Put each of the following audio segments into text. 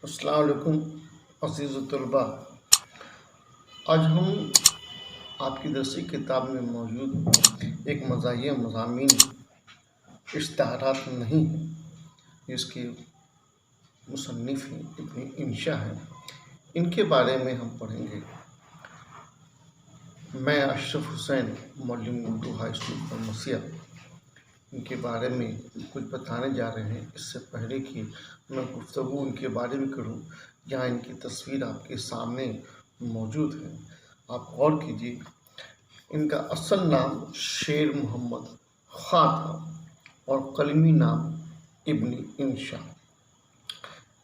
السلام علیکم عزیز طلباء، آج ہم آپ کی درسی کتاب میں موجود ایک مزاحیہ مضامین اشتہارات نہیں ہیں جس کے مصنف ہیں ابن انشا ہیں، ان کے بارے میں ہم پڑھیں گے۔ میں اشرف حسین، معلم اردو ہائی اسکول فرمسیا، ان کے بارے میں کچھ بتانے جا رہے ہیں۔ اس سے پہلے کہ میں گفتگو ان کے بارے میں کروں، جہاں ان کی تصویر آپ کے سامنے موجود ہے، آپ غور کیجیے۔ ان کا اصل نام شیر محمد خاں تھا اور قلمی نام ابن انشا۔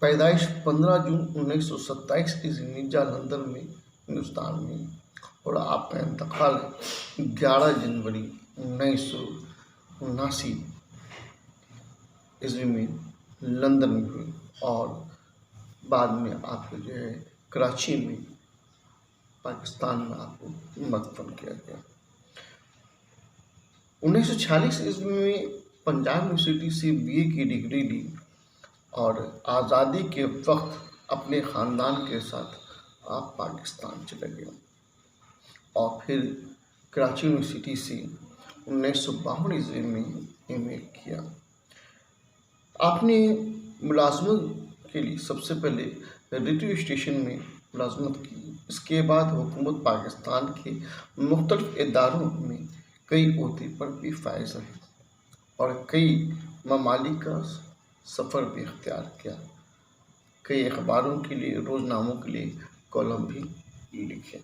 پیدائش 15 جون 1927 عیسوی جالندھر میں، ہندوستان میں، اور آپ کا انتقال 11 جنوری 1979 عیسوی میں لندن میں ہوئی، اور بعد میں آپ کو کراچی میں، پاکستان میں آپ کو مدفن کیا گیا۔ 1946 عیسوی میں پنجاب یونیورسٹی سے BA کی ڈگری لی اور آزادی کے وقت اپنے خاندان کے ساتھ آپ پاکستان چلے گئے، اور پھر کراچی یونیورسٹی سے 1952 عیسوی میں MA کیا۔ آپ نے ملازمت کے لیے سب سے پہلے ریڈیو اسٹیشن میں ملازمت کی۔ اس کے بعد حکومت پاکستان کے مختلف اداروں میں کئی عہدے پر بھی فائز رہے اور کئی ممالک کا سفر بھی اختیار کیا۔ کئی اخباروں کے لیے، روزناموں کے لیے کالم بھی لکھے۔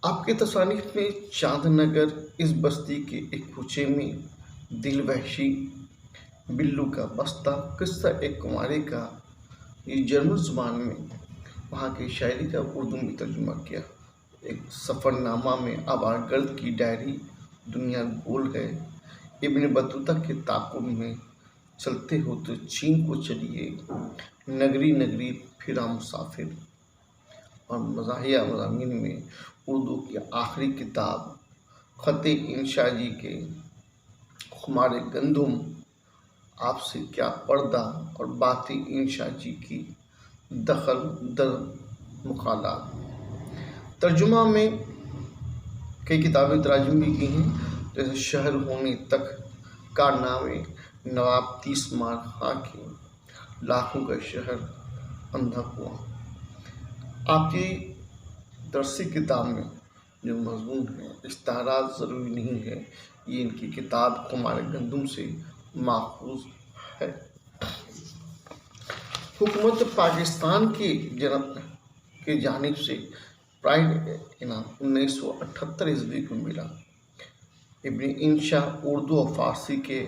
آپ کے تصانیف میں چاند نگر، اس بستی کے ایک کوچے میں، دل وحشی، بلو کا بستہ، قصہ ایک کنواری کا، یہ جرمن زبان میں، وہاں کی شاعری کا اردو میں ترجمہ کیا۔ ایک سفر نامہ میں آوارہ گرد کی ڈائری، دنیا گول ہے، ابن بطوطہ کے تعاقب میں، چلتے ہو تو چین کو چلیے، نگری نگری پھرا مسافر، اور مزاحیہ مضامین میں اردو کی آخری کتاب خط انشا جی کے خمار گندم، آپ سے کیا پردہ، اور باتیں انشا جی کی دخل در مقالات۔ ترجمہ میں کئی کتابیں تراجم بھی کی ہیں، جیسے شہر ہونے تک، کارنامے نواب تیسمار خاں کے، لاکھوں کا شہر، اندھا کنواں۔ آپ کی درسی کتاب میں جو مضمون ہے، اشتہارات ضروری نہیں ہے، یہ ان کی کتاب خمار گندم سے ماخوذ ہے۔ حکومت پاکستان کی جانب سے پرائز انعام 1978 عیسوی کو ملا۔ ابن انشا اردو اور فارسی کے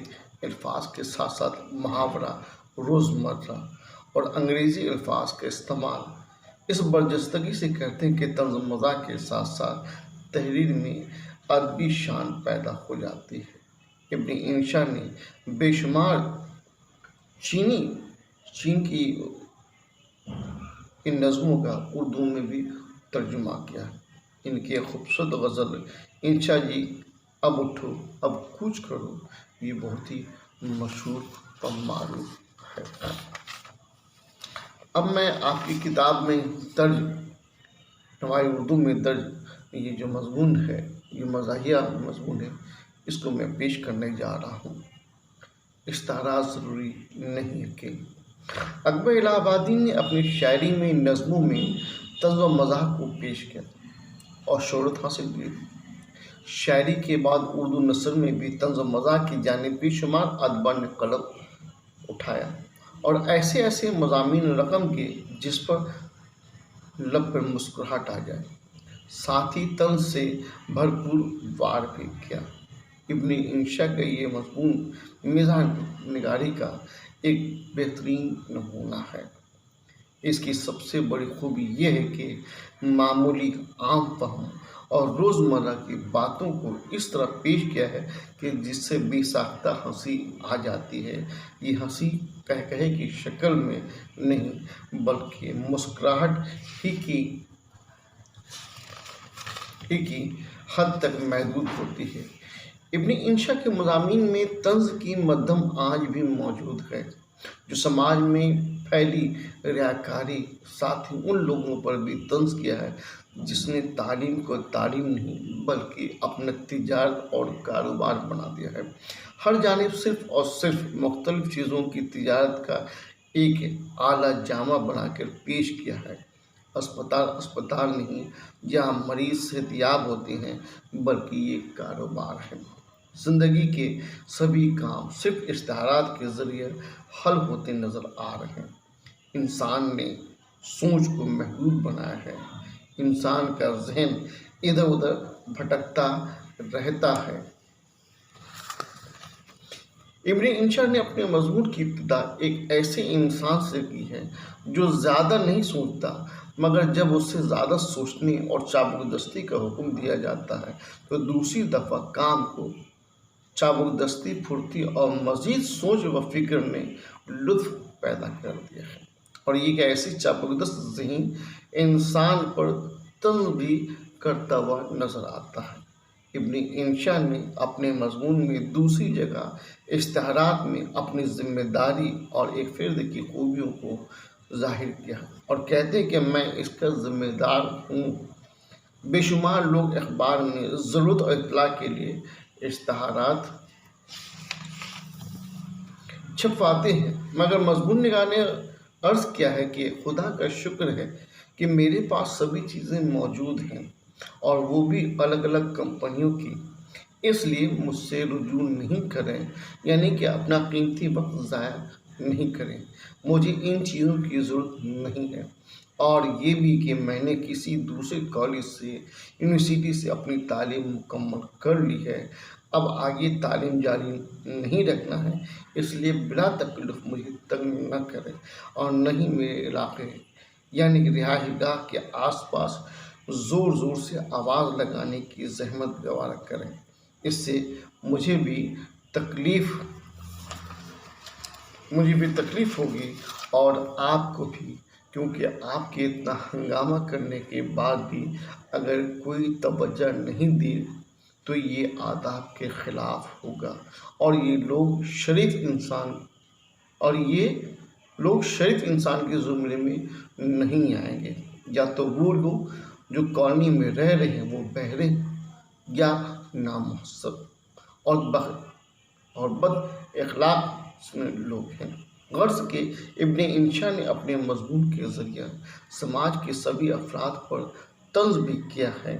الفاظ کے ساتھ ساتھ محاورہ، روزمرہ اور انگریزی الفاظ کا استعمال اس برجستگی سے کرتے ہیں کہ طنز و مزاح کے ساتھ ساتھ تحریر میں ادبی شان پیدا ہو جاتی ہے۔ ابن انشا نے بے شمار چین کی ان نظموں کا اردو میں بھی ترجمہ کیا۔ ان کی خوبصورت غزل انشا جی اب اٹھو اب کوچ کرو، یہ بہت ہی مشہور اور معروف ہے۔ اب میں آپ کی کتاب میں درج، نوائی اردو میں درج یہ جو مضمون ہے، یہ مزاحیہ مضمون ہے، اس کو میں پیش کرنے جا رہا ہوں۔ اشتہارات ضروری نہیں کہ اکبر الہ آبادی نے اپنی شاعری میں، نظموں میں طنز و مزاح کو پیش کیا اور شہرت حاصل کی۔ شاعری کے بعد اردو نثر میں بھی طنز و مزاح کی جانب بے شمار ادیبان نے قلم اٹھایا اور ایسے ایسے مضامین رقم کیے جس پر لب پر مسکراہٹ آ جائے، ساتھ ہی طنز سے بھرپور وار بھی کیا۔ ابن انشا کا یہ مضمون مزاح نگاری کا ایک بہترین نمونہ ہے۔ اس کی سب سے بڑی خوبی یہ ہے کہ معمولی، عام فہم اور روزمرہ کی باتوں کو اس طرح پیش کیا ہے کہ جس سے بے ساختہ ہنسی آ جاتی ہے۔ یہ ہنسی قہقہے کی شکل میں نہیں بلکہ مسکراہٹ ہی کی حد تک محدود ہوتی ہے۔ ابن انشا کے مضامین میں طنز کی مدھم آج بھی موجود ہے جو سماج میں پھیلی ریاکاری، ساتھ ہی ان لوگوں پر بھی طنز کیا ہے جس نے تعلیم کو تعلیم نہیں بلکہ اپنا تجارت اور کاروبار بنا دیا ہے۔ ہر جانب صرف اور صرف مختلف چیزوں کی تجارت کا ایک اعلیٰ جامہ بنا کر پیش کیا ہے۔ اسپتال نہیں جہاں مریض صحت یاب ہوتے ہیں بلکہ یہ کاروبار ہے۔ زندگی کے سبھی کام صرف اشتہارات کے ذریعے حل ہوتے نظر آ رہے ہیں۔ انسان نے سوچ کو محدود بنایا ہے، انسان کا ذہن ادھر ادھر بھٹکتا رہتا ہے۔ ابن انشا نے اپنے مضمون کی ابتدا ایک ایسے انسان سے کی ہے جو زیادہ نہیں سوچتا، مگر جب اس سے زیادہ سوچنے اور چابک دستی کا حکم دیا جاتا ہے تو دوسری دفعہ کام کو چابک دستی، پھرتی اور مزید سوچ و فکر نے لطف پیدا کر دیا ہے، اور یہ کہ ایسی چابک دست ذہن انسان پر طنز بھی کرتا ہوا نظر آتا ہے۔ ابن انشا نے اپنے مضمون میں دوسری جگہ اشتہارات میں اپنی ذمہ داری اور ایک فرد کی خوبیوں کو ظاہر کیا اور کہتے کہ میں اس کا ذمہ دار ہوں۔ بے شمار لوگ اخبار میں ضرورت اور اطلاع کے لیے اشتہارات چھپواتے ہیں، مگر مضمون نگار نے عرض کیا ہے کہ خدا کا شکر ہے کہ میرے پاس سبھی چیزیں موجود ہیں اور وہ بھی الگ الگ کمپنیوں کی، اس لیے مجھ سے رجوع نہیں کریں، یعنی کہ اپنا قیمتی وقت ضائع نہیں کریں۔ مجھے ان چیزوں کی ضرورت نہیں ہے، اور یہ بھی کہ میں نے کسی دوسرے کالج سے، یونیورسٹی سے اپنی تعلیم مکمل کر لی ہے، اب آگے تعلیم جاری نہیں رکھنا ہے، اس لیے بلا تکلف مجھے تنگ نہ کریں اور نہ ہی میرے علاقے یعنی کہ رہائش گاہ کے آس پاس زور زور سے آواز لگانے کی زحمت گوارا کریں۔ اس سے مجھے بھی تکلیف ہوگی اور آپ کو بھی، کیونکہ آپ کے اتنا ہنگامہ کرنے کے بعد بھی اگر کوئی توجہ نہیں دی تو یہ آداب کے خلاف ہوگا، اور یہ لوگ شریف انسان کے زمرے میں نہیں آئیں گے۔ یا تو وہ لوگ جو کالونی میں رہ رہے ہیں وہ بہرے یا نامہذب اور بد اخلاق لوگ ہیں۔ غرض کہ ابن انشا نے اپنے مضمون کے ذریعہ سماج کے سبھی افراد پر طنز بھی کیا ہے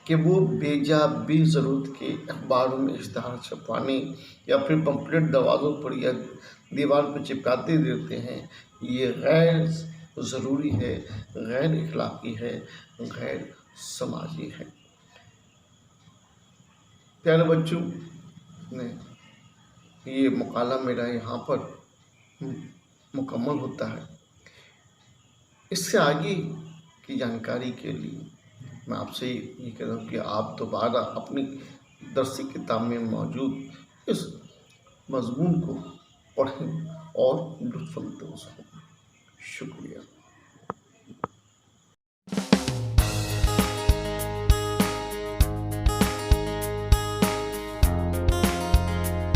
کہ وہ بے جا بے ضرورت کے اخباروں میں اشتہار چھپوانے یا پھر پمفلٹ دروازوں پر یا دیوار پر چپکاتے دیتے ہیں۔ یہ غیر ضروری ہے، غیر اخلاقی ہے، غیر سماجی ہے۔ پیارے بچوں نے یہ مقالہ میرا یہاں پر مکمل ہوتا ہے۔ اس سے آگے کی جانکاری کے لیے میں آپ سے یہ کہہ رہا ہوں کہ آپ دوبارہ اپنی درسی کتاب میں موجود اس مضمون کو پڑھیں اور لطف اندوز ہوں۔ شکریہ۔